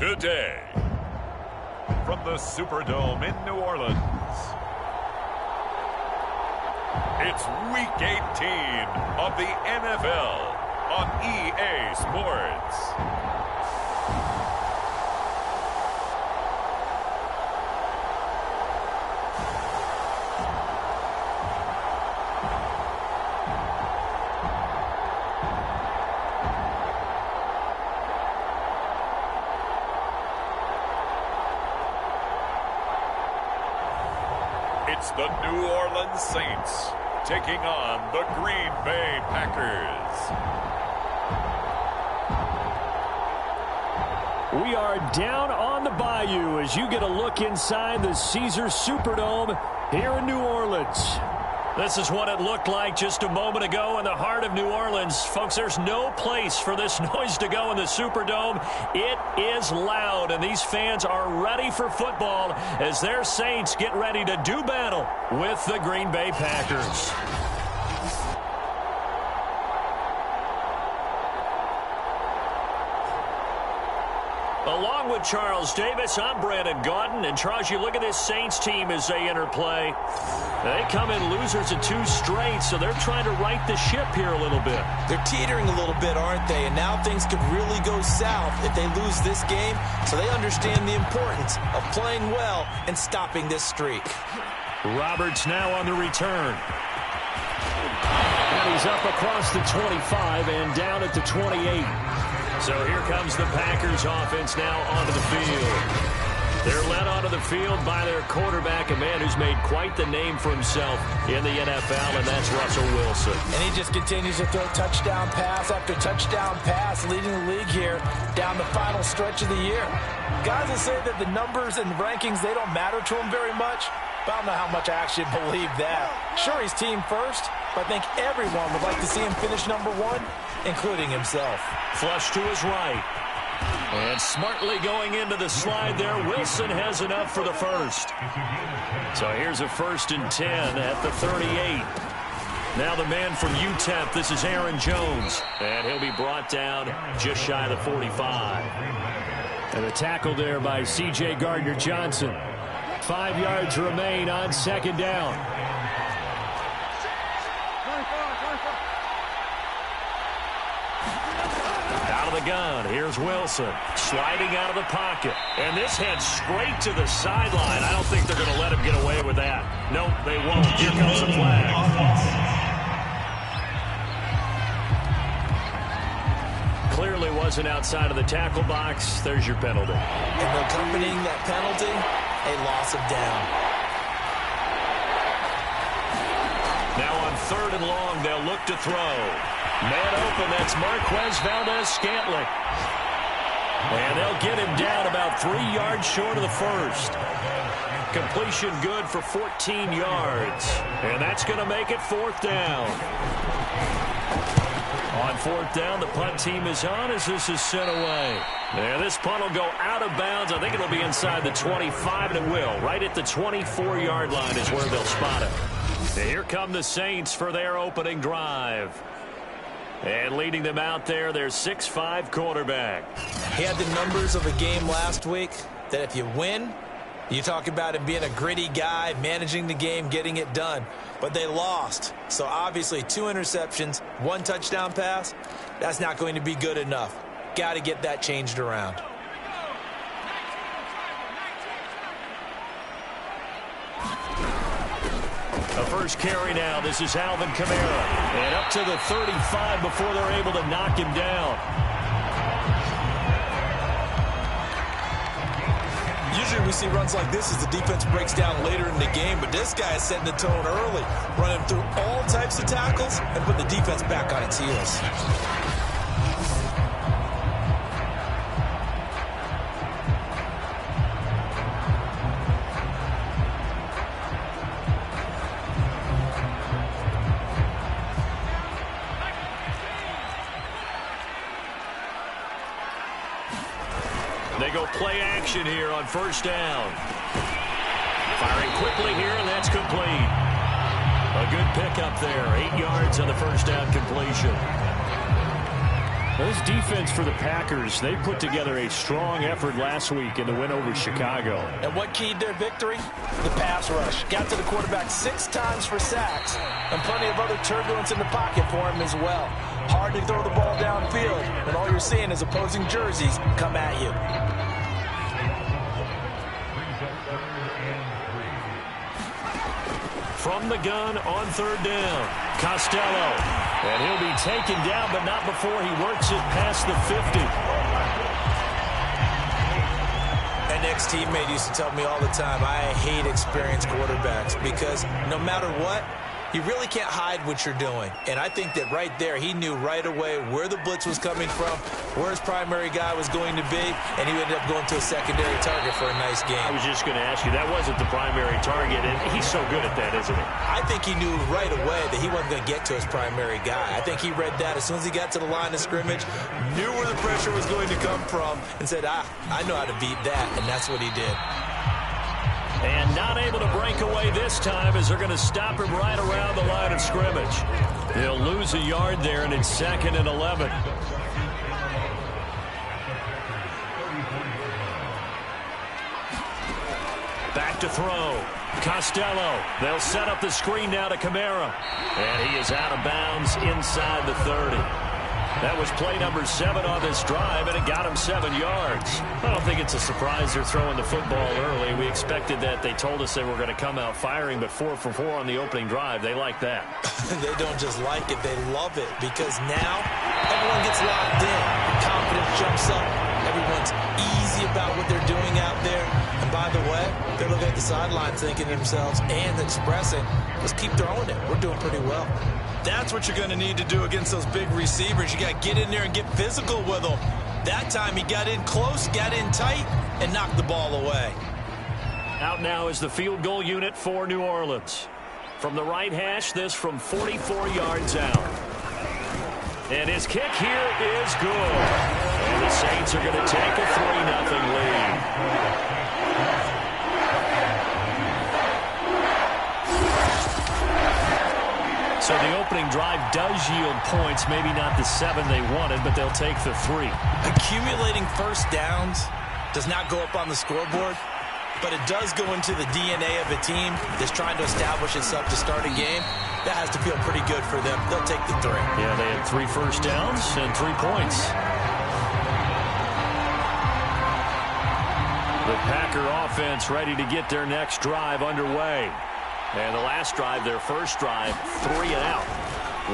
Today, from the Superdome in New Orleans, it's Week 18 of the NFL on EA Sports. It's the New Orleans Saints taking on the Green Bay Packers. We are down on the bayou as you get a look inside the Caesars Superdome here in New Orleans. This is what it looked like just a moment ago in the heart of New Orleans. Folks, there's no place for this noise to go in the Superdome. It is loud, and these fans are ready for football as their Saints get ready to do battle with the Green Bay Packers. Along with Charles Davis, I'm Brandon Gaudin. And Charles, you look at this Saints team as they enter play. They come in losers of 2 straight, so they're trying to right the ship here a little bit. They're teetering a little bit, aren't they? And now things could really go south if they lose this game. So they understand the importance of playing well and stopping this streak. Roberts now on the return. And he's up across the 25 and down at the 28. So here comes the Packers offense now onto the field. They're led onto the field by their quarterback, a man who's made quite the name for himself in the NFL, and that's Russell Wilson. And he just continues to throw touchdown pass after touchdown pass, leading the league here down the final stretch of the year. Guys will say that the numbers and rankings, they don't matter to him very much, but I don't know how much I actually believe that. Sure, he's team first, but I think everyone would like to see him finish number 1, including himself. Flush to his right. And smartly going into the slide there, Wilson has enough for the first. So here's a 1st and 10 at the 38. Now the man from UTEP, this is Aaron Jones. And he'll be brought down just shy of the 45. And a tackle there by C.J. Gardner-Johnson. 5 yards remain on 2nd down. The gun. Here's Wilson sliding out of the pocket. And this heads straight to the sideline. I don't think they're going to let him get away with that. Nope, they won't. Here comes the flag. Clearly wasn't outside of the tackle box. There's your penalty. And accompanying that penalty, a loss of down. Now on 3rd and long, they'll look to throw. Man open, that's Marquez Valdez-Scantling. And they'll get him down about 3 yards short of the first. Completion good for 14 yards. And that's going to make it 4th down. On 4th down, the punt team is on as this is sent away. And this punt will go out of bounds. I think it'll be inside the 25, and it will. Right at the 24-yard line is where they'll spot it. And here come the Saints for their opening drive. And leading them out there, their 6'5" quarterback. He had the numbers of a game last week that if you win, you talk about him being a gritty guy, managing the game, getting it done. But they lost. So obviously 2 interceptions, 1 touchdown pass, that's not going to be good enough. Got to get that changed around. A first carry now. This is Alvin Kamara. And up to the 35 before they're able to knock him down. Usually we see runs like this as the defense breaks down later in the game, but this guy is setting the tone early, running through all types of tackles and put the defense back on its heels. They go play action here on 1st down. Firing quickly here, and that's complete. A good pickup there. 8 yards on the 1st down completion. This defense for the Packers, they put together a strong effort last week in the win over Chicago. And what keyed their victory? The pass rush. Got to the quarterback 6 times for sacks, and plenty of other turbulence in the pocket for him as well. Hard to throw the ball downfield, and all you're seeing is opposing jerseys come at you. From the gun on 3rd down, Costello. And he'll be taken down, but not before he works it past the 50. An ex-teammate used to tell me all the time, I hate experienced quarterbacks because no matter what, you really can't hide what you're doing. And I think that right there, he knew right away where the blitz was coming from, where his primary guy was going to be, and he ended up going to a secondary target for a nice game. I was just going to ask you, that wasn't the primary target, and he's so good at that, isn't he? I think he knew right away that he wasn't going to get to his primary guy. I think he read that as soon as he got to the line of scrimmage, knew where the pressure was going to come from, and said, I know how to beat that, and that's what he did. And not able to break away this time as they're going to stop him right around the line of scrimmage. He'll lose a yard there, and it's 2nd and 11. Back to throw. Costello. They'll set up the screen now to Kamara. And he is out of bounds inside the 30. That was play number 7 on this drive, and it got him 7 yards. I don't think it's a surprise they're throwing the football early. We expected that. They told us they were going to come out firing, but 4 for 4 on the opening drive. They like that. They don't just like it, they love it, because now everyone gets locked in. The confidence jumps up. Everyone's easy about what they're doing out there. And by the way, they're looking at the sidelines thinking to themselves and expressing, let's keep throwing it. We're doing pretty well. That's what you're going to need to do against those big receivers. You got to get in there and get physical with them. That time he got in close, got in tight, and knocked the ball away. Out now is the field goal unit for New Orleans. From the right hash, this from 44 yards out. And his kick here is good. And the Saints are going to take a 3-0 lead. So the opening drive does yield points, maybe not the 7 they wanted, but they'll take the 3. Accumulating first downs does not go up on the scoreboard, but it does go into the DNA of a team that's trying to establish itself to start a game. That has to feel pretty good for them. They'll take the 3. Yeah, they had 3 first downs and 3 points. The Packer offense ready to get their next drive underway. And the last drive, their first drive, 3 and out.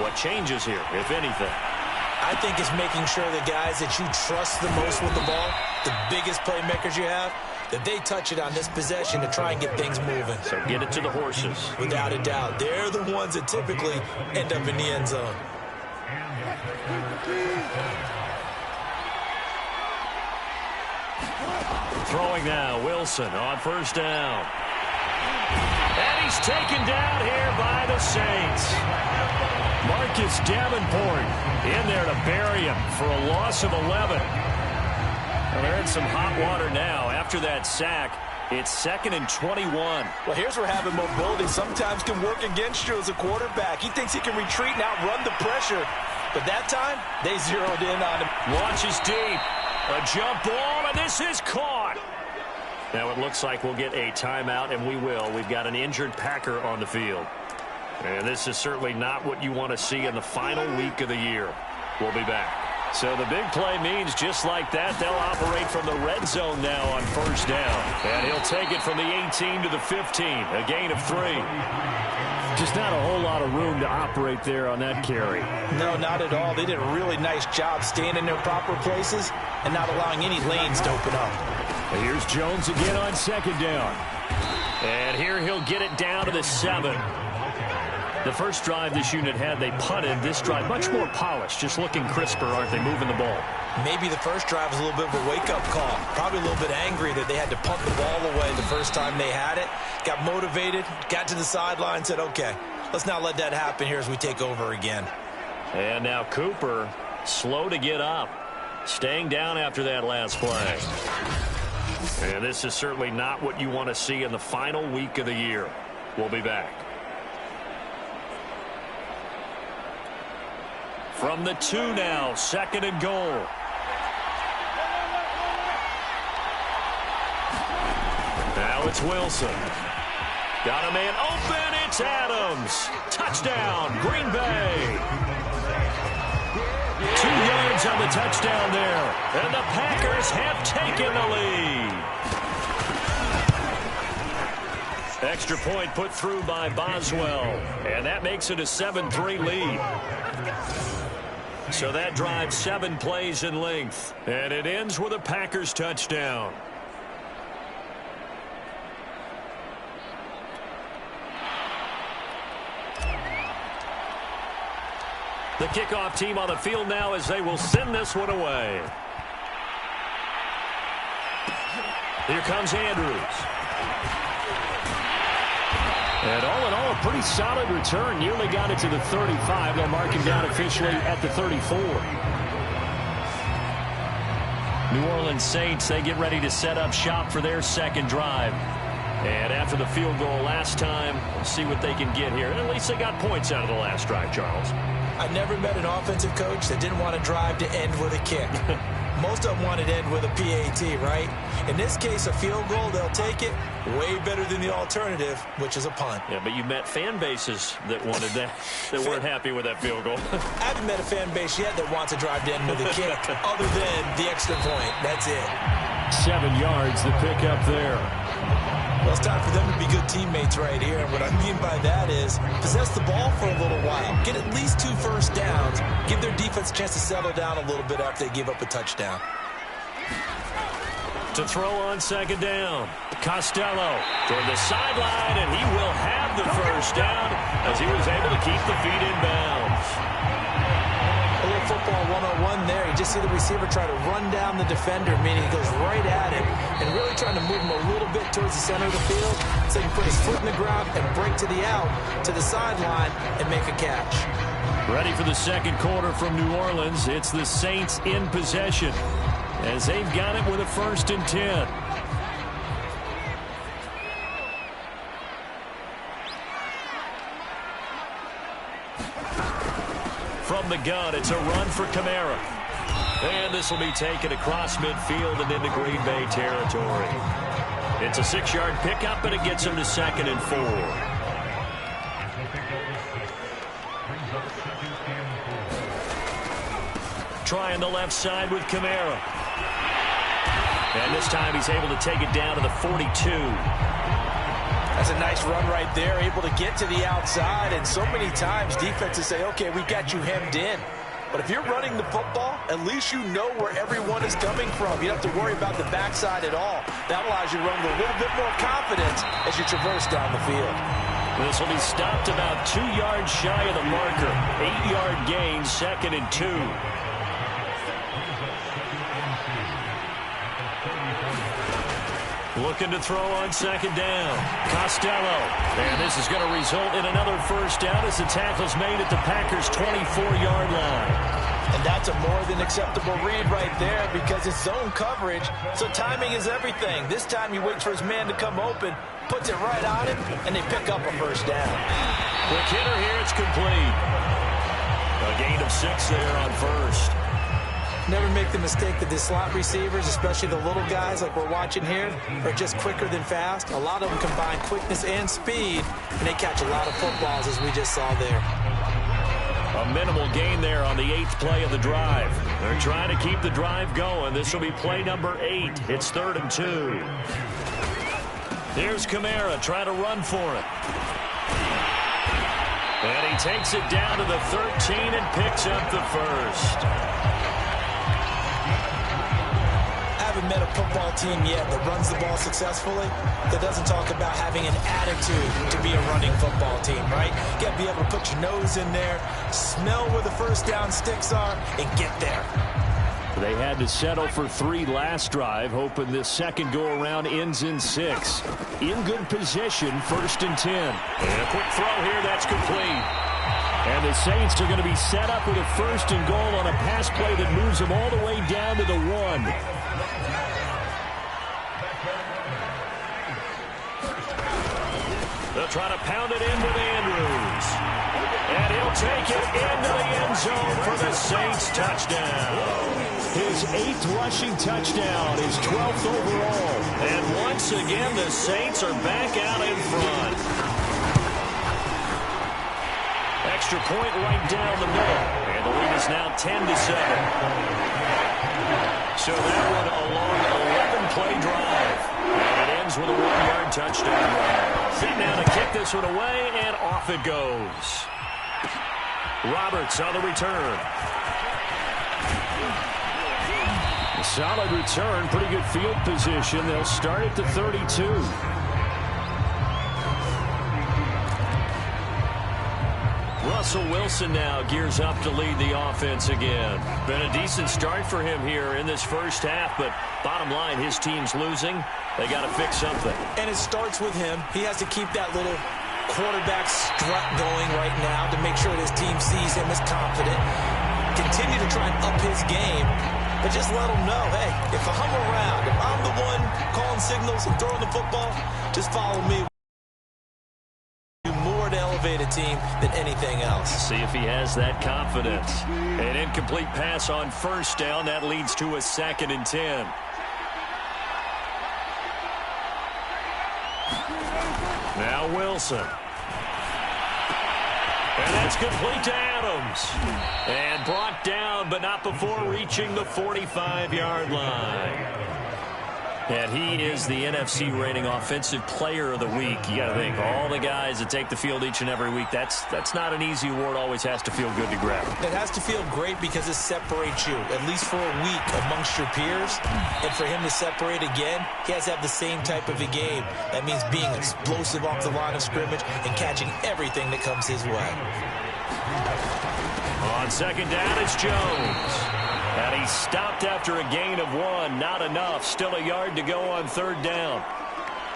What changes here, if anything? I think it's making sure the guys that you trust the most with the ball, the biggest playmakers you have, that they touch it on this possession to try and get things moving. So get it to the horses. Without a doubt. They're the ones that typically end up in the end zone. Throwing now, Wilson on first down. And he's taken down here by the Saints. Marcus Davenport in there to bury him for a loss of 11. Well, they're in some hot water now. After that sack, it's 2nd and 21. Well, here's where having mobility sometimes can work against you as a quarterback. He thinks he can retreat and outrun the pressure. But that time, they zeroed in on him. Launches deep. A jump ball, and this is caught. Now it looks like we'll get a timeout, and we will. We've got an injured Packer on the field. And this is certainly not what you want to see in the final week of the year. We'll be back. So the big play means just like that, they'll operate from the red zone now on first down. And he'll take it from the 18 to the 15, a gain of 3. Just not a whole lot of room to operate there on that carry. No, not at all. They did a really nice job staying in their proper places and not allowing any lanes to open up. And here's Jones again on second down. And here he'll get it down to the 7. The first drive this unit had, they punted. This drive, much more polished, just looking crisper, aren't they, moving the ball? Maybe the first drive was a little bit of a wake-up call. Probably a little bit angry that they had to pump the ball away the first time they had it. Got motivated, got to the sideline, said, okay, let's not let that happen here as we take over again. And now Cooper, slow to get up, staying down after that last play. And this is certainly not what you want to see in the final week of the year. We'll be back. From the 2 now, 2nd and goal. Now it's Wilson. Got a man open. It's Adams. Touchdown, Green Bay. 2 yards on the touchdown there. And the Packers have taken the lead. Extra point put through by Boswell. And that makes it a 7-3 lead. So that drives 7 plays in length. And it ends with a Packers touchdown. The kickoff team on the field now as they will send this one away. Here comes Andrews. And all in all, a pretty solid return. Nearly got it to the 35. They'll mark him down officially at the 34. New Orleans Saints, they get ready to set up shop for their second drive. And after the field goal last time, we'll see what they can get here. At least they got points out of the last drive, Charles. I never met an offensive coach that didn't want a drive to end with a kick. Most of them want it to end with a PAT, right? In this case, a field goal, they'll take it. Way better than the alternative, which is a punt. Yeah, but you met fan bases that wanted that, that weren't happy with that field goal. I haven't met a fan base yet that wants a drive to end with a kick, other than the extra point. That's it. 7 yards, the pickup there. Well, it's time for them to be good teammates right here. And what I mean by that is possess the ball for a little while. Get at least 2 first downs. Give their defense a chance to settle down a little bit after they give up a touchdown. To throw on 2nd down. Costello toward the sideline, and he will have the first down as he was able to keep the feet in bounds. A little football 101 there. You just see the receiver try to run down the defender, meaning he goes right at him and really trying to move him a little bit towards the center of the field so he can put his foot in the ground and break to the out, to the sideline, and make a catch. Ready for the second quarter from New Orleans. It's the Saints in possession as they've got it with a 1st and 10. From the gun, it's a run for Kamara. And this will be taken across midfield and into Green Bay territory. It's a 6-yard pickup, and it gets him to 2nd and 4. Trying the left side with Kamara. And this time he's able to take it down to the 42. That's a nice run right there, able to get to the outside. And so many times defenses say, okay, we got you hemmed in. But if you're running the football, at least you know where everyone is coming from. You don't have to worry about the backside at all. That allows you to run with a little bit more confidence as you traverse down the field. This will be stopped about 2 yards shy of the marker. 8-yard gain, 2nd and 2. Looking to throw on 2nd down. Costello. And this is going to result in another first down as the tackle's made at the Packers' 24-yard line. And that's a more than acceptable read right there because it's zone coverage, so timing is everything. This time he waits for his man to come open, puts it right on him, and they pick up a first down. Quick hitter here, it's complete. A gain of 6 there on 1st. Never make the mistake that the slot receivers, especially the little guys like we're watching here, are just quicker than fast. A lot of them combine quickness and speed, and they catch a lot of footballs, as we just saw there. A minimal gain there on the 8th play of the drive. They're trying to keep the drive going. This will be play number 8. It's 3rd and 2. Here's Kamara trying to run for it. And he takes it down to the 13 and picks up the first. Haven't met a football team yet that runs the ball successfully that doesn't talk about having an attitude to be a running football team, right? You got to be able to put your nose in there, smell where the first down sticks are, and get there. They had to settle for 3 last drive, hoping this second go-around ends in 6. In good position, 1st and 10. And a quick throw here, that's complete. And the Saints are going to be set up with a 1st and goal on a pass play that moves them all the way down to the 1. They'll try to pound it in with Andrews. And he'll take it into the end zone for the Saints touchdown. His 8th rushing touchdown, his 12th overall. And once again, the Saints are back out in front. Extra point right down the middle. And the lead is now 10-7. So that one a long 11-play drive. And it ends with a 1-yard touchdown run. Set now to kick this one away, and off it goes. Roberts on the return. A solid return, pretty good field position. They'll start at the 32. Russell Wilson now gears up to lead the offense again. Been a decent start for him here in this first half, but bottom line, his team's losing. They got to fix something. And it starts with him. He has to keep that little quarterback strut going right now to make sure that his team sees him as confident. Continue to try and up his game, but just let him know, hey, if I'm around, if I'm the one calling signals and throwing the football, just follow me. More to elevate a team than anything else. See if he has that confidence. An incomplete pass on first down. That leads to a 2nd and 10. Now Wilson. And that's complete to Adams. And brought down, but not before reaching the 45-yard line. And he is the NFC rating Offensive Player of the Week. You got to think, all the guys that take the field each and every week, that's not an easy award. Always has to feel good to grab. It has to feel great because it separates you, at least for a week, amongst your peers. And for him to separate again, he has to have the same type of a game. That means being explosive off the line of scrimmage and catching everything that comes his way. On 2nd down, it's Jones. And he stopped after a gain of 1. Not enough. Still a yard to go on 3rd down.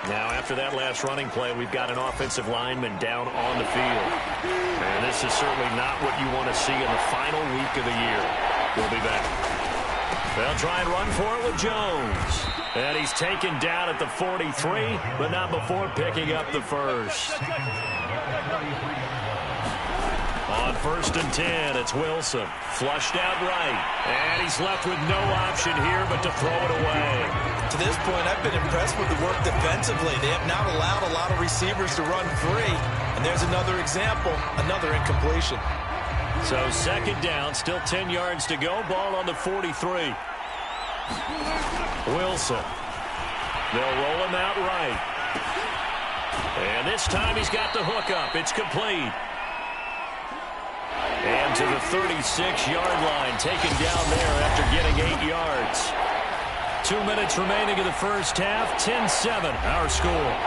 Now, after that last running play, we've got an offensive lineman down on the field. And this is certainly not what you want to see in the final week of the year. We'll be back. They'll try and run for it with Jones. And he's taken down at the 43, but not before picking up the first. On 1st and 10, it's Wilson. Flushed out right. And he's left with no option here but to throw it away. To this point, I've been impressed with the work defensively. They have not allowed a lot of receivers to run free. And there's another example, another incompletion. So 2nd down, still 10 yards to go. Ball on the 43. Wilson. They'll roll him out right. And this time he's got the hook up. It's complete. And to the 36-yard line, taken down there after getting 8 yards. 2 minutes remaining in the first half, 10-7, our score.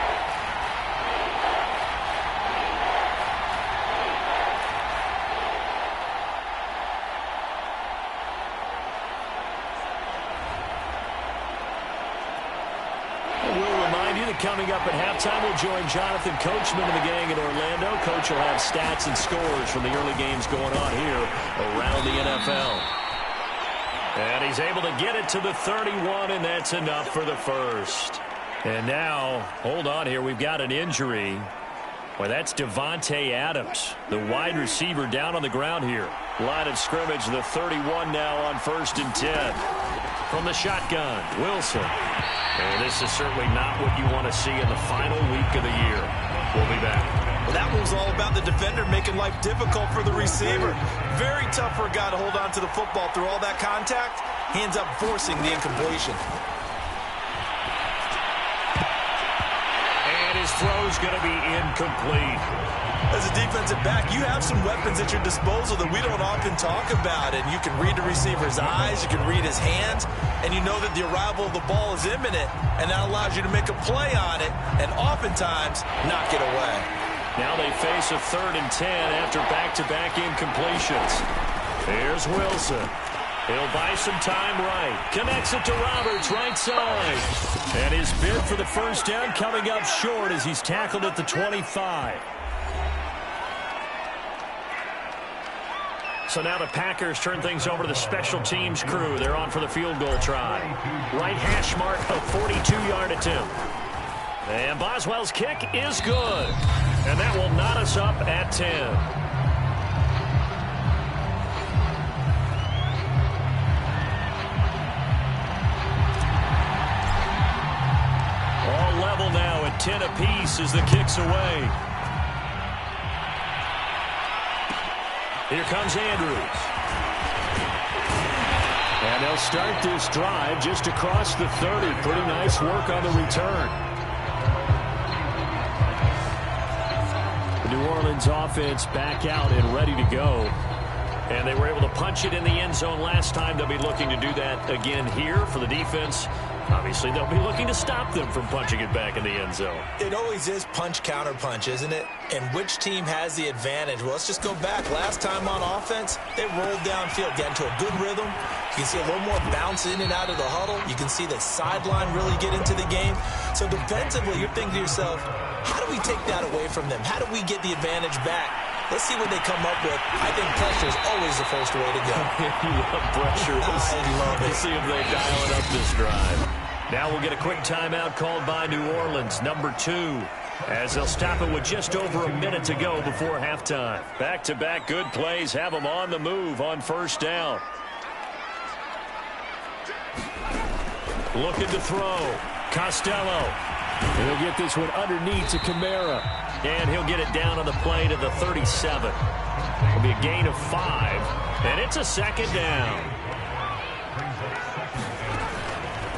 Coming up at halftime, we'll join Jonathan Coachman and the gang in Orlando. Coach will have stats and scores from the early games going on here around the NFL. And he's able to get it to the 31, and that's enough for the first. And now, hold on here, we've got an injury. Well, that's Devontae Adams, the wide receiver down on the ground here. Line of scrimmage, the 31 now on 1st and 10. From the shotgun, Wilson. And this is certainly not what you want to see in the final week of the year. We'll be back. Well, that one was all about the defender making life difficult for the receiver. Very tough for a guy to hold on to the football through all that contact. He ends up forcing the incompletion. And his throw's going to be incomplete. As a defensive back, you have some weapons at your disposal that we don't often talk about. And you can read the receiver's eyes, you can read his hands, and you know that the arrival of the ball is imminent, and that allows you to make a play on it and oftentimes knock it away. Now they face a 3rd and 10 after back-to-back incompletions. Here's Wilson. He'll buy some time right. Connects it to Roberts, right side. And his bid for the first down coming up short as he's tackled at the 25. So now the Packers turn things over to the special teams crew. They're on for the field goal try. Right hash mark, a 42-yard attempt. And Boswell's kick is good. And that will knot us up at 10. All level now at 10 apiece as the kick's away. Here comes Andrews. And they'll start this drive just across the 30. Pretty nice work on the return. The New Orleans offense back out and ready to go. And they were able to punch it in the end zone last time. They'll be looking to do that again here for the defense. Obviously, they'll be looking to stop them from punching it back in the end zone. It always is punch, counter punch, isn't it? And which team has the advantage? Well, let's just go back. Last time on offense, they rolled downfield, got into a good rhythm. You can see a little more bounce in and out of the huddle. You can see the sideline really get into the game. So defensively, you're thinking to yourself, how do we take that away from them? How do we get the advantage back? Let's see what they come up with. I think pressure is always the first way to go. You love pressure. I love it. Let's see if they dial it up this drive. Now we'll get a quick timeout called by New Orleans, number 2, as they'll stop it with just over a minute to go before halftime. Back-to-back good plays have them on the move on first down. Looking to throw. Costello. And he'll get this one underneath to Kamara. And he'll get it down on the play to the 37. It'll be a gain of 5. And it's a second down.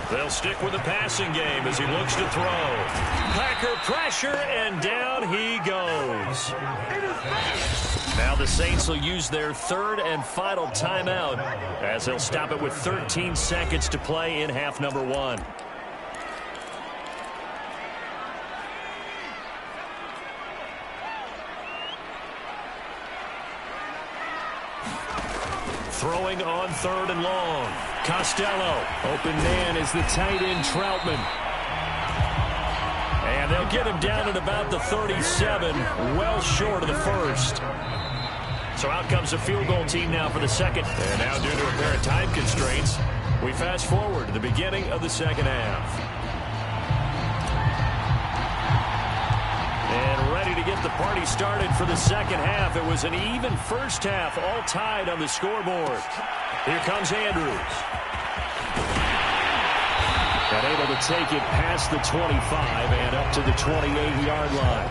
They'll stick with the passing game as he looks to throw. Packer pressure, and down he goes. Now the Saints will use their third and final timeout as they'll stop it with 13 seconds to play in half number 1. Throwing on third and long. Costello. Open man is the tight end Troutman. And they'll get him down at about the 37, well short of the first. So out comes the field goal team now for the second. And now due to a pair of time constraints, we fast forward to the beginning of the second half. And ready to get the party started for the second half. It was an even first half, all tied on the scoreboard. Here comes Andrews. And able to take it past the 25 and up to the 28-yard line.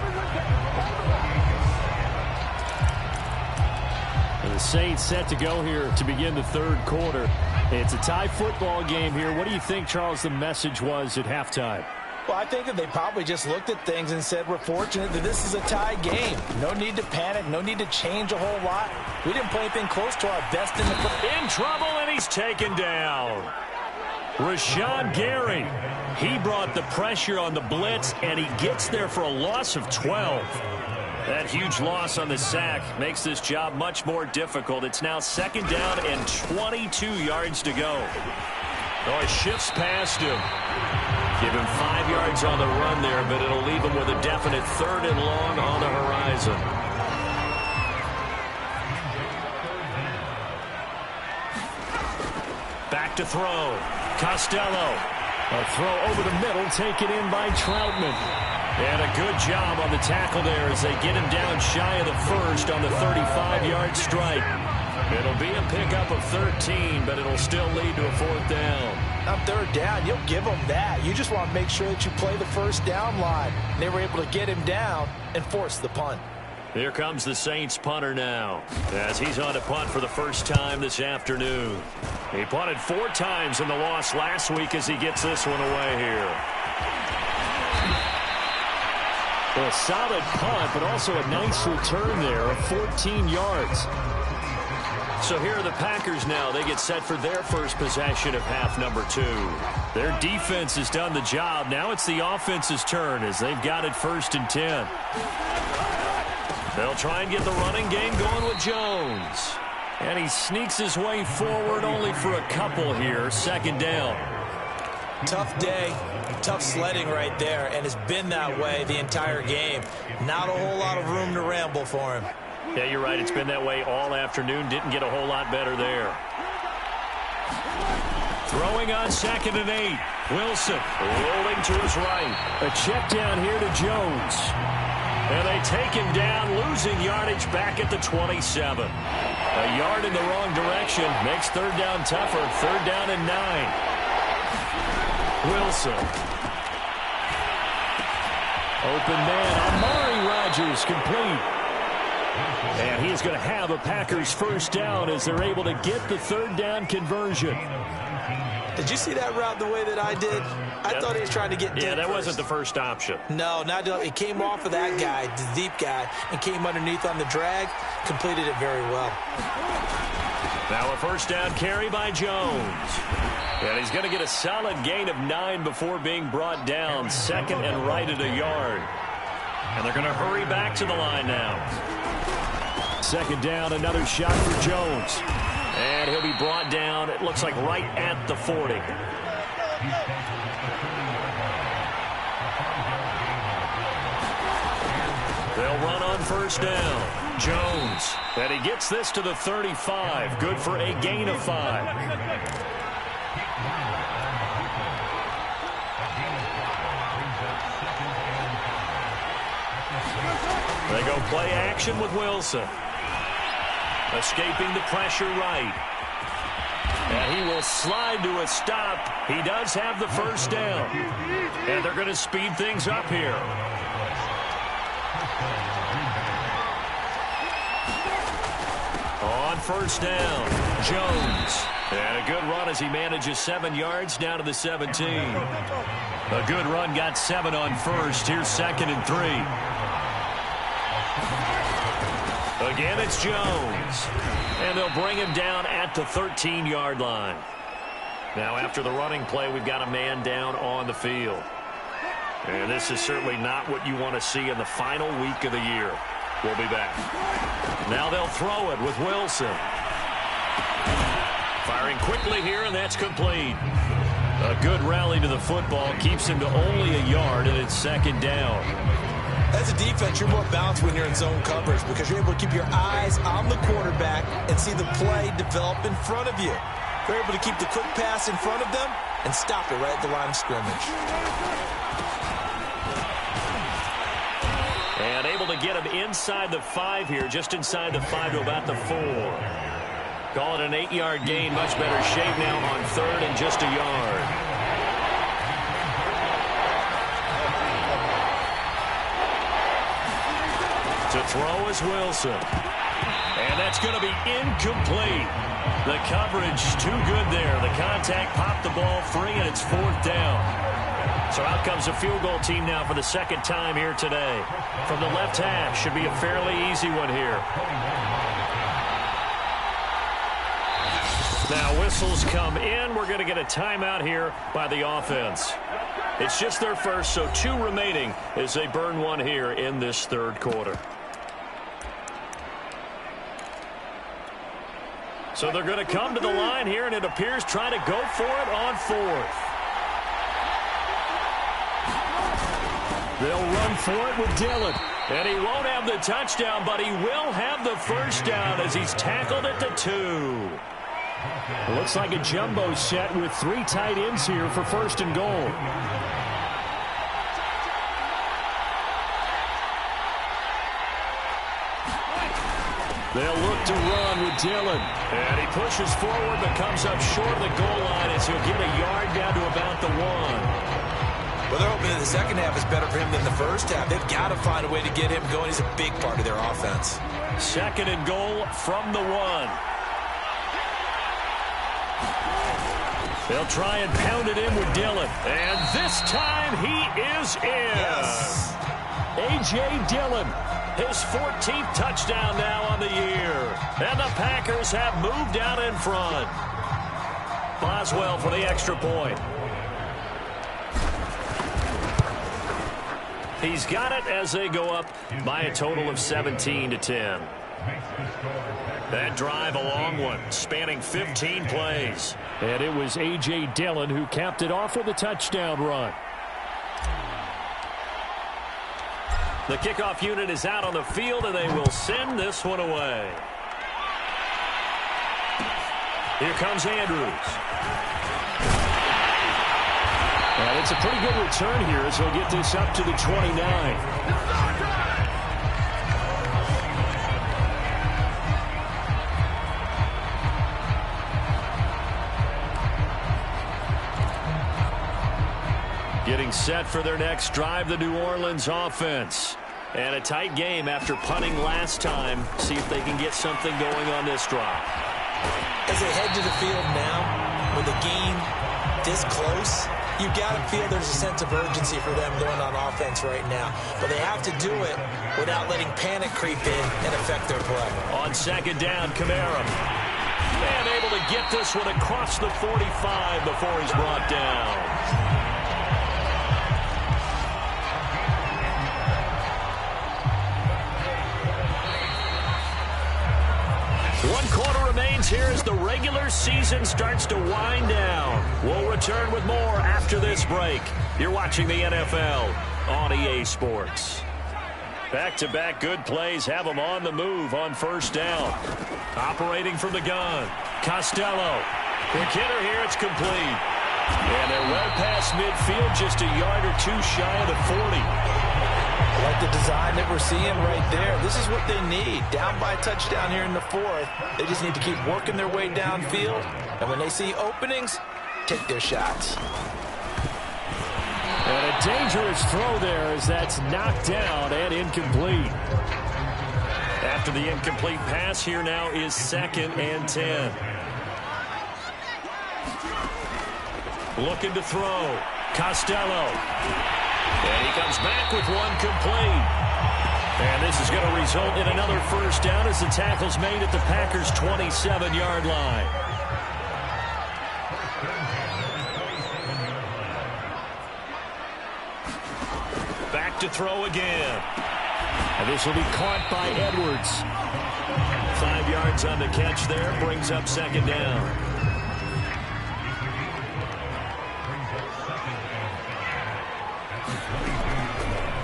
And the Saints set to go here to begin the third quarter. It's a tie football game here. What do you think, Charles, the message was at halftime? Well, I think that they probably just looked at things and said, we're fortunate that this is a tie game. No need to panic. No need to change a whole lot. We didn't play anything close to our best in the first. In trouble, and he's taken down. Rashawn Gary. He brought the pressure on the blitz, and he gets there for a loss of 12. That huge loss on the sack makes this job much more difficult. It's now second down and 22 yards to go. Oh, he shifts past him. Give him 5 yards on the run there, but it'll leave him with a definite third and long on the horizon. Back to throw. Costello. A throw over the middle, taken in by Troutman. And a good job on the tackle there as they get him down shy of the first on the 35-yard strike. It'll be a pickup of 13, but it'll still lead to a fourth down. On third down, you'll give them that. You just want to make sure that you play the first down line. They were able to get him down and force the punt. Here comes the Saints punter now as he's on to punt for the first time this afternoon. He punted 4 times in the loss last week as he gets this one away here. Well, a solid punt, but also a nice return there of 14 yards. So here are the Packers now. They get set for their first possession of half number 2. Their defense has done the job. Now it's the offense's turn as they've got it first and 10. They'll try and get the running game going with Jones. And he sneaks his way forward only for a couple here. Second down. Tough day, tough sledding right there, and it's been that way the entire game. Not a whole lot of room to ramble for him. Yeah, you're right. It's been that way all afternoon. Didn't get a whole lot better there. Throwing on second and 8. Wilson rolling to his right. A check down here to Jones. And they take him down, losing yardage back at the 27. A yard in the wrong direction makes third down tougher. Third down and 9. Wilson. Open man, Amari Rodgers complete. And he's going to have a Packers first down as they're able to get the third down conversion. Did you see that route the way that I did? I thought he was trying to get deep. Yeah, that wasn't the first option. No, not it came off of that guy, the deep guy, and came underneath on the drag. Completed it very well. Now a first down carry by Jones. And he's going to get a solid gain of 9 before being brought down. Second and right at a yard. And they're going to hurry back to the line now. Second down, another shot for Jones. And he'll be brought down, it looks like right at the 40. They'll run on first down. Jones. And he gets this to the 35. Good for a gain of 5. They go play action with Wilson. Escaping the pressure right. And he will slide to a stop. He does have the first down. And they're going to speed things up here. On first down, Jones. And a good run as he manages 7 yards down to the 17. A good run, got 7 on first. Here's second and 3. Again, it's Jones. And they'll bring him down at the 13-yard line. Now, after the running play, we've got a man down on the field. And this is certainly not what you want to see in the final week of the year. We'll be back. Now they'll throw it with Wilson. Firing quickly here, and that's complete. A good rally to the football keeps him to only a yard, and it's second down. As a defense, you're more balanced when you're in zone coverage because you're able to keep your eyes on the quarterback and see the play develop in front of you. You're able to keep the quick pass in front of them and stop it right at the line of scrimmage. And able to get him inside the 5 here, just inside the 5 to about the 4. Call it an 8-yard gain, much better shape now on third and just a yard. To throw is Wilson. And that's going to be incomplete. The coverage too good there. The contact popped the ball free, and it's fourth down. So out comes a field goal team now for the second time here today. From the left hash, should be a fairly easy one here. Now whistles come in. We're going to get a timeout here by the offense. It's just their first, so 2 remaining as they burn one here in this third quarter. So they're going to come to the line here, and it appears trying to go for it on fourth. They'll run for it with Dillon. And he won't have the touchdown, but he will have the first down as he's tackled at the 2. Looks like a jumbo set with 3 tight ends here for first and goal. They'll look to run with Dillon. And he pushes forward but comes up short of the goal line as he'll get a yard down to about the 1. Well, they're hoping that the second half is better for him than the first half. They've got to find a way to get him going. He's a big part of their offense. Second and goal from the 1. They'll try and pound it in with Dillon. And this time he is in. Yes. A.J. Dillon, his 14th touchdown now on the year. And the Packers have moved out in front. Boswell for the extra point. He's got it as they go up by a total of 17-10. That drive, a long one, spanning 15 plays. And it was A.J. Dillon who capped it off with a touchdown run. The kickoff unit is out on the field, and they will send this one away. Here comes Andrews. And it's a pretty good return here as he'll get this up to the 29. Getting set for their next drive, the New Orleans offense. And a tight game after punting last time. See if they can get something going on this drive. As they head to the field now, with a game this close, you've got to feel there's a sense of urgency for them going on offense right now. But they have to do it without letting panic creep in and affect their play. On second down, Kamara. And able to get this one across the 45 before he's brought down. 1 quarter remains here as the regular season starts to wind down. We'll return with more after this break. You're watching the NFL on EA Sports. Back-to-back good plays have them on the move on first down. Operating from the gun, Costello. Quick hitter here, it's complete. And they're well past midfield, just a yard or two shy of the 40. I like the design that we're seeing right there. This is what they need. Down by a touchdown here in the fourth. They just need to keep working their way downfield. And when they see openings, take their shots. And a dangerous throw there as that's knocked down and incomplete. After the incomplete pass, here now is 2nd and 10. Looking to throw. Costello. And he comes back with one complete. And this is going to result in another first down as the tackle's made at the Packers' 27-yard line. Back to throw again. And this will be caught by Edwards. 5 yards on the catch there, brings up 2nd down.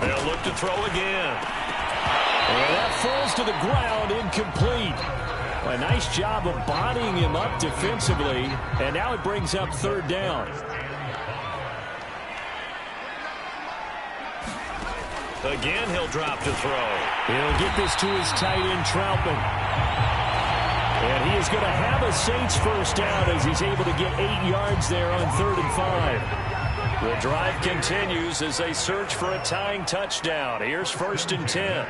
They'll look to throw again. And that falls to the ground, incomplete. A nice job of bodying him up defensively. And now it brings up 3rd down. Again, he'll drop to throw. He'll get this to his tight end, Troutman. And he is going to have a Saints first down as he's able to get 8 yards there on 3rd and 5. The drive continues as they search for a tying touchdown. Here's 1st and 10.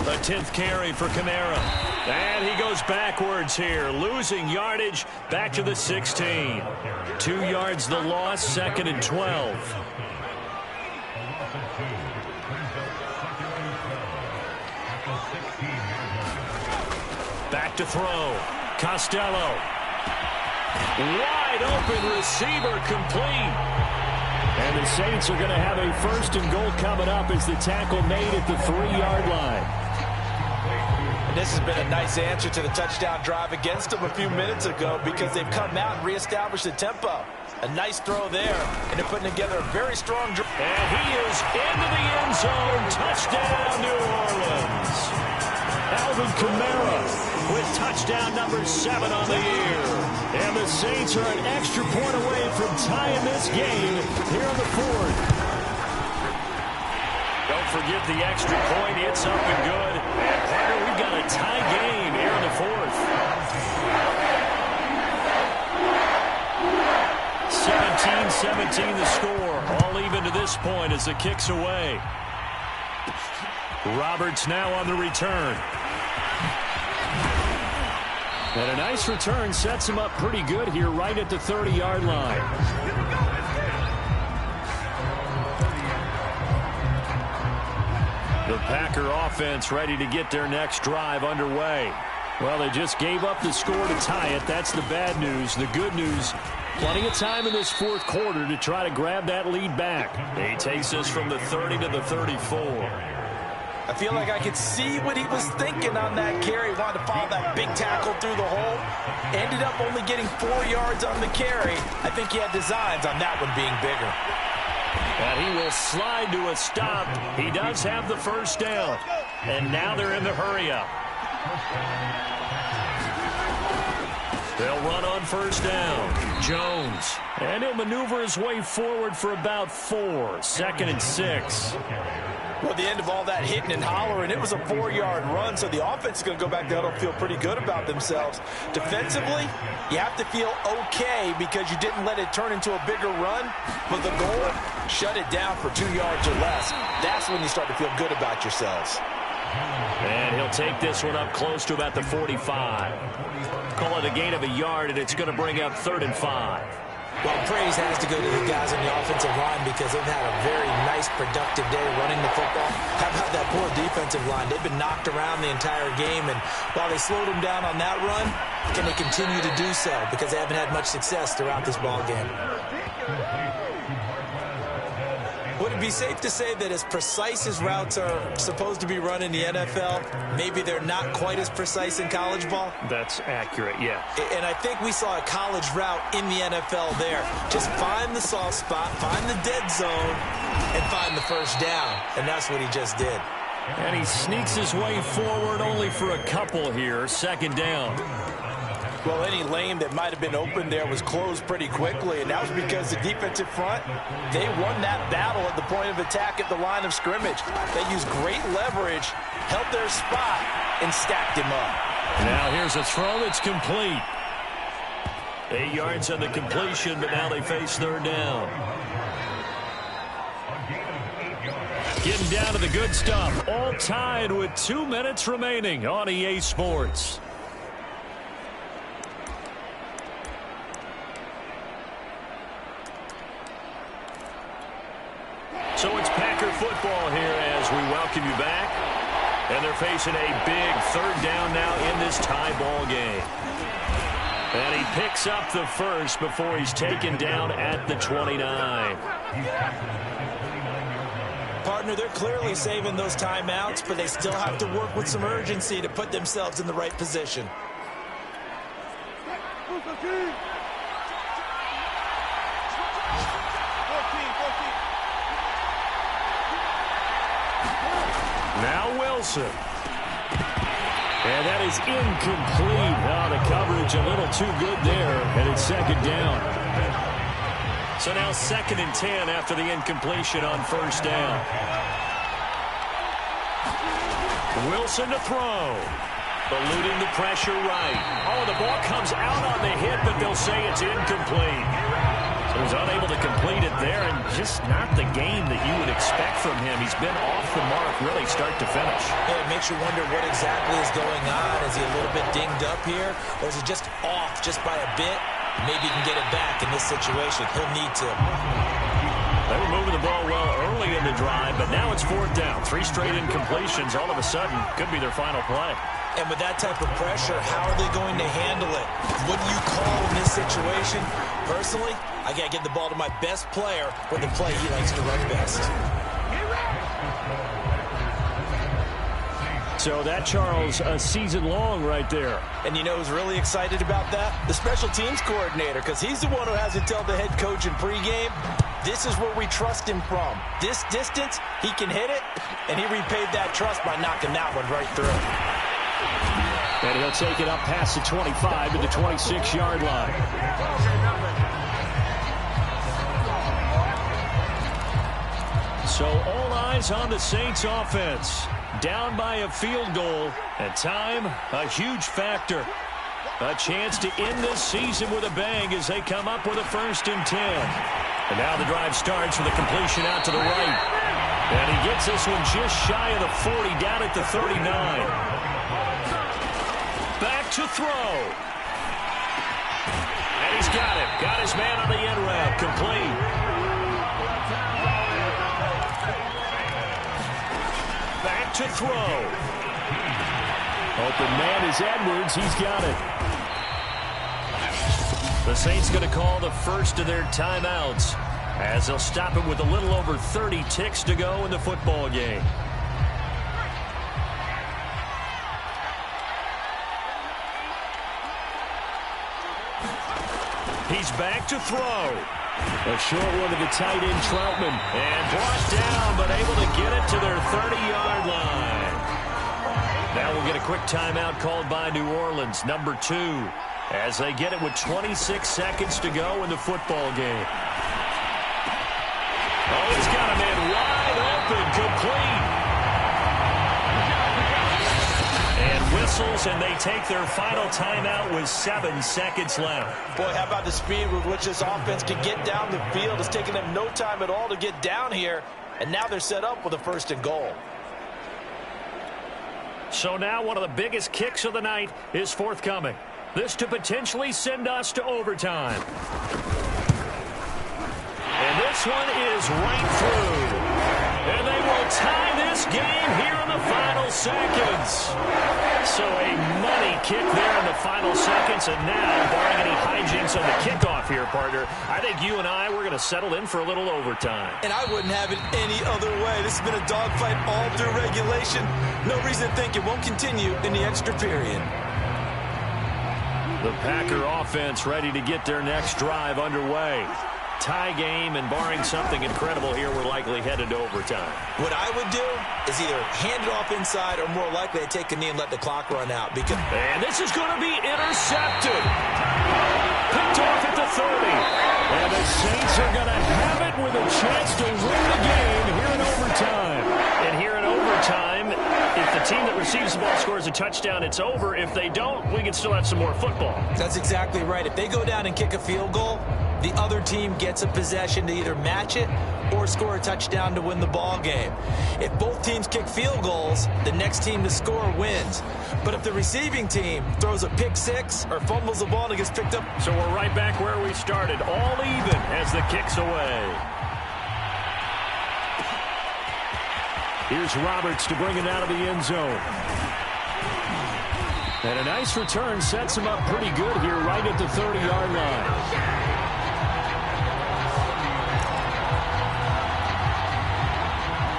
The 10th carry for Kamara. And he goes backwards here, losing yardage back to the 16. 2 yards the loss, 2nd and 12. Back to throw. Costello. Wide open receiver, complete. And the Saints are going to have a 1st and goal coming up as the tackle made at the 3-yard line. And this has been a nice answer to the touchdown drive against them a few minutes ago because they've come out and reestablished the tempo. A nice throw there, and they're putting together a very strong drive. And he is into the end zone. Touchdown, New Orleans. Alvin Kamara with touchdown number 7 on the year. And the Saints are an extra point away from tying this game here in the 4th. Don't forget the extra point. It's up and good. And partner, we've got a tie game here in the 4th. 17-17 the score. All even to this point as the kick's away. Roberts now on the return. And a nice return sets him up pretty good here right at the 30-yard line. The Packer offense ready to get their next drive underway. Well, they just gave up the score to tie it. That's the bad news. The good news, plenty of time in this 4th quarter to try to grab that lead back. He takes us from the 30 to the 34. I feel like I could see what he was thinking on that carry. Wanted to follow that big tackle through the hole. Ended up only getting 4 yards on the carry. I think he had designs on that one being bigger. And he will slide to a stop. He does have the first down. And now they're in the hurry-up. They'll run on first down. Jones. And he'll maneuver his way forward for about 4. 2nd and 6. Well, at the end of all that hitting and hollering, it was a 4-yard run, so the offense is going to go back there and feel pretty good about themselves. Defensively, you have to feel okay because you didn't let it turn into a bigger run. But the goal, shut it down for 2 yards or less. That's when you start to feel good about yourselves. And he'll take this one up close to about the 45. Call it a gain of a yard, and it's going to bring up 3rd and 5. Well, praise has to go to the guys on the offensive line because they've had a very nice, productive day running the football. How about that poor defensive line? They've been knocked around the entire game, and while they slowed them down on that run, can they continue to do so? Because they haven't had much success throughout this ball game. Would it be safe to say that as precise as routes are supposed to be run in the NFL, maybe they're not quite as precise in college ball? That's accurate, yeah. And I think we saw a college route in the NFL there. Just find the soft spot, find the dead zone, and find the first down. And that's what he just did. And he sneaks his way forward only for a couple here. 2nd down. Well, any lane that might have been open there was closed pretty quickly, and that was because the defensive front, they won that battle at the point of attack at the line of scrimmage. They used great leverage, held their spot, and stacked him up. Now here's a throw that's complete. 8 yards on the completion, but now they face 3rd down. Getting down to the good stuff. All tied with 2 minutes remaining on EA Sports. So it's Packer football here as we welcome you back. And they're facing a big 3rd down now in this tie ball game. And he picks up the first before he's taken down at the 29. Partner, they're clearly saving those timeouts, but they still have to work with some urgency to put themselves in the right position. Now Wilson. And that is incomplete. Now the coverage a little too good there, and it's 2nd down. So now 2nd and 10 after the incompletion on first down. Wilson to throw. Eluding the pressure right. Oh, the ball comes out on the hit, but they'll say it's incomplete. So he's unable to complete it there, and just not the game that you would expect from him. He's been off the mark really start to finish. Yeah, it makes you wonder what exactly is going on. Is he a little bit dinged up here, or is he just off just by a bit? Maybe he can get it back in this situation. He'll need to. They were moving the ball well early in the drive, but now it's 4th down. 3 straight incompletions all of a sudden could be their final play. And with that type of pressure, how are they going to handle it? What do you call in this situation? Personally, I got to get the ball to my best player with the play he likes to run best. So that, Charles, a season long right there. And you know who's really excited about that? The special teams coordinator, because he's the one who has to tell the head coach in pregame, this is where we trust him from. This distance, he can hit it, and he repaid that trust by knocking that one right through. And he'll take it up past the 25 to the 26-yard line. So all eyes on the Saints offense. Down by a field goal, and time, a huge factor. A chance to end this season with a bang as they come up with a 1st and 10. And now the drive starts with a completion out to the right. And he gets this one just shy of the 40, down at the 39. Back to throw. And he's got him. Got his man on the end route. Complete. Back to throw. Open man is Edwards. He's got it. The Saints going to call the first of their timeouts as they'll stop him with a little over 30 ticks to go in the football game. He's back to throw. A short one to the tight end, Troutman. And brought down, but able to get it to their 30-yard line. Now we'll get a quick timeout called by New Orleans, number 2. as they get it with 26 seconds to go in the football game. Oh, he's got a man wide open, complete. And whistles, and they take their final timeout with 7 seconds left. Boy, how about the speed with which this offense can get down the field? It's taken them no time at all to get down here, and now they're set up with a 1st and goal. So now one of the biggest kicks of the night is forthcoming. This to potentially send us to overtime. And this one is right through. And they will tie this game here in the final seconds. So a money kick there in the final seconds. And now, barring any hijinks on the kickoff here, partner, I think you and I, we're going to settle in for a little overtime. And I wouldn't have it any other way. This has been a dogfight all through regulation. No reason to think it won't continue in the extra period. The Packer offense ready to get their next drive underway. Tie game, and barring something incredible here, we're likely headed to overtime. What I would do is either hand it off inside or more likely to take a knee and let the clock run out. And this is going to be intercepted. Picked off at the 30. And the Saints are going to have it with a chance to win the game here in overtime. And here in overtime, if the team that receives the ball scores a touchdown, it's over. If they don't, we can still have some more football. That's exactly right. If they go down and kick a field goal, the other team gets a possession to either match it or score a touchdown to win the ball game. If both teams kick field goals, the next team to score wins. But if the receiving team throws a pick six or fumbles the ball and it gets picked up. So we're right back where we started, all even as the kick's away. Here's Roberts to bring it out of the end zone. And a nice return sets him up pretty good here right at the 30-yard line.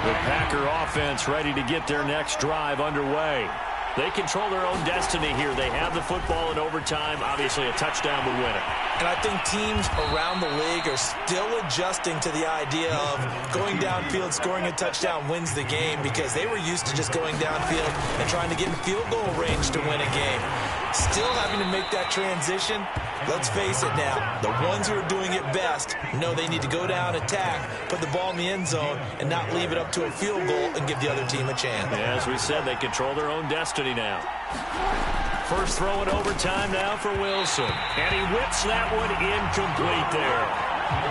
The Packer offense ready to get their next drive underway. They control their own destiny here. They have the football in overtime. Obviously, a touchdown would win it. And I think teams around the league are still adjusting to the idea of going downfield, scoring a touchdown wins the game, because they were used to just going downfield and trying to get in field goal range to win a game. Still having to make that transition. Let's face it now, the ones who are doing it best know they need to go down, attack, put the ball in the end zone, and not leave it up to a field goal and give the other team a chance. As we said, they control their own destiny now. First throw in overtime now for Wilson. And he whips that one incomplete there.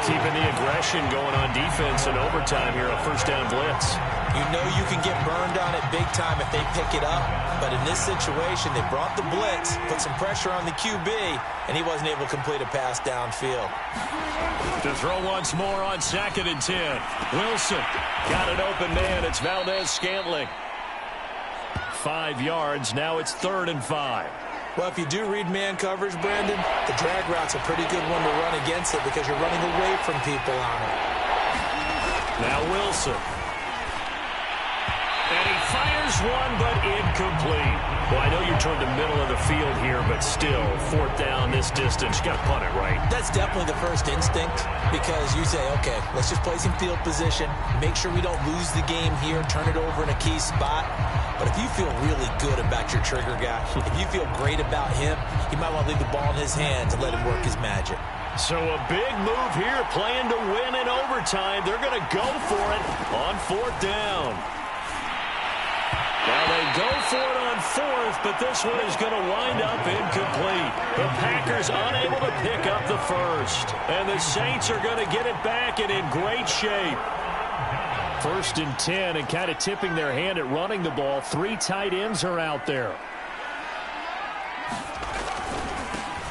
Keeping the aggression going on defense in overtime here, a first down blitz. You know you can get burned on it big time if they pick it up. But in this situation, they brought the blitz, put some pressure on the QB, and he wasn't able to complete a pass downfield. To throw once more on 2nd and 10. Wilson got an open man. It's Valdez-Scantling. 5 yards. Now it's 3rd and 5. Well, if you do read man coverage, Brandon, the drag route's a pretty good one to run against it because you're running away from people on it. Now Wilson. And he fires one, but incomplete. Well, I know you're toward the middle of the field here, but still, 4th down this distance. You got to punt it, right? That's definitely the first instinct, because you say, okay, let's just play some field position, make sure we don't lose the game here, turn it over in a key spot. But if you feel really good about your trigger guy, if you feel great about him, you might want to leave the ball in his hands and let him work his magic. So a big move here, playing to win in overtime. They're going to go for it on 4th down. Now they go for it on 4th, but this one is going to wind up incomplete. The Packers unable to pick up the first. And the Saints are going to get it back and in great shape. 1st and 10, and kind of tipping their hand at running the ball. 3 tight ends are out there.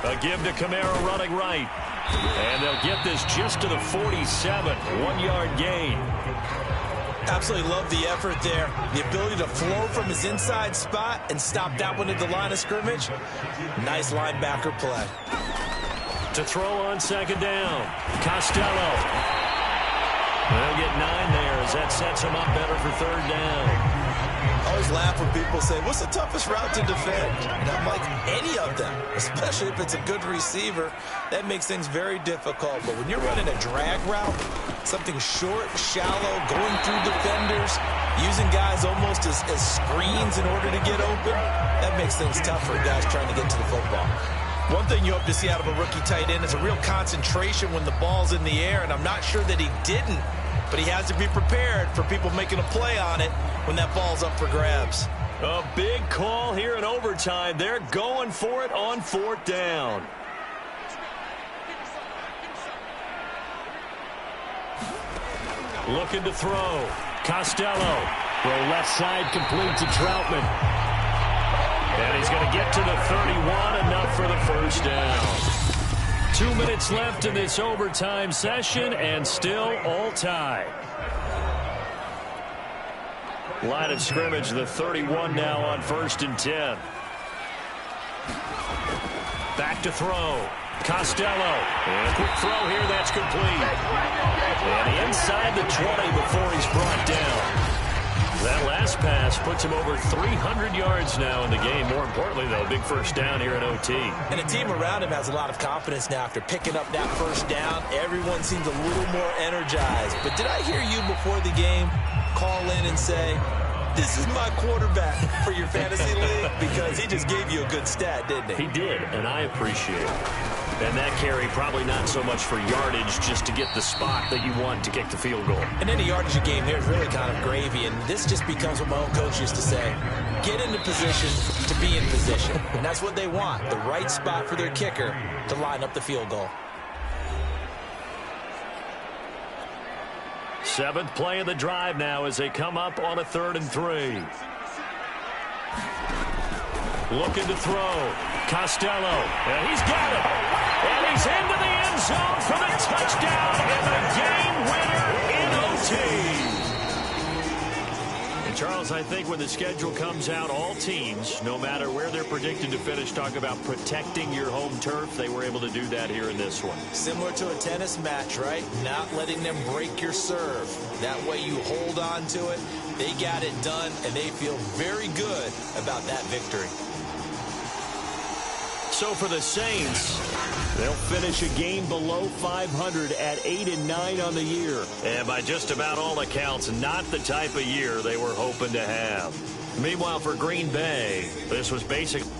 A give to Kamara running right. And they'll get this just to the 47. 1-yard gain. Absolutely love the effort there. The ability to flow from his inside spot and stop that one at the line of scrimmage. Nice linebacker play. To throw on 2nd down. Costello. They'll get 9 there as that sets him up better for 3rd down. I always laugh when people say, what's the toughest route to defend? And I'm like, any of them, especially if it's a good receiver. That makes things very difficult. But when you're running a drag route, something short, shallow, going through defenders, using guys almost as screens in order to get open, that makes things tough for guys trying to get to the football. One thing you hope to see out of a rookie tight end is a real concentration when the ball's in the air, and I'm not sure that he didn't, but he has to be prepared for people making a play on it when that ball's up for grabs. A big call here in overtime. They're going for it on 4th down. Looking to throw. Costello. Throw left side complete to Troutman. And he's going to get to the 31, enough for the first down. 2 minutes left in this overtime session, and still all tied. Line of scrimmage, the 31 now on 1st and 10. Back to throw. Costello. And a quick throw here, that's complete. And inside the 20 before he's brought down. That last pass puts him over 300 yards now in the game. More importantly, though, big first down here in OT. And the team around him has a lot of confidence now after picking up that first down. Everyone seems a little more energized. But did I hear you before the game call in and say, this is my quarterback for your fantasy league? Because he just gave you a good stat, didn't he? He did, and I appreciate it. And that carry probably not so much for yardage, just to get the spot that you want to kick the field goal. And any yardage game here is really kind of gravy, and this just becomes what my own coach used to say. Get into position to be in position. And that's what they want, the right spot for their kicker to line up the field goal. 7th play of the drive now as they come up on a 3rd and 3. Looking to throw. Costello. And he's got it. And he's into the end zone for the touchdown and the game winner in OT. And Charles, I think when the schedule comes out, all teams, no matter where they're predicted to finish, talk about protecting your home turf. They were able to do that here in this one. Similar to a tennis match, right? Not letting them break your serve. That way you hold on to it. They got it done, and they feel very good about that victory. So for the Saints, they'll finish a game below 500 at 8-9 on the year. And by just about all accounts, not the type of year they were hoping to have. Meanwhile, for Green Bay, this was basically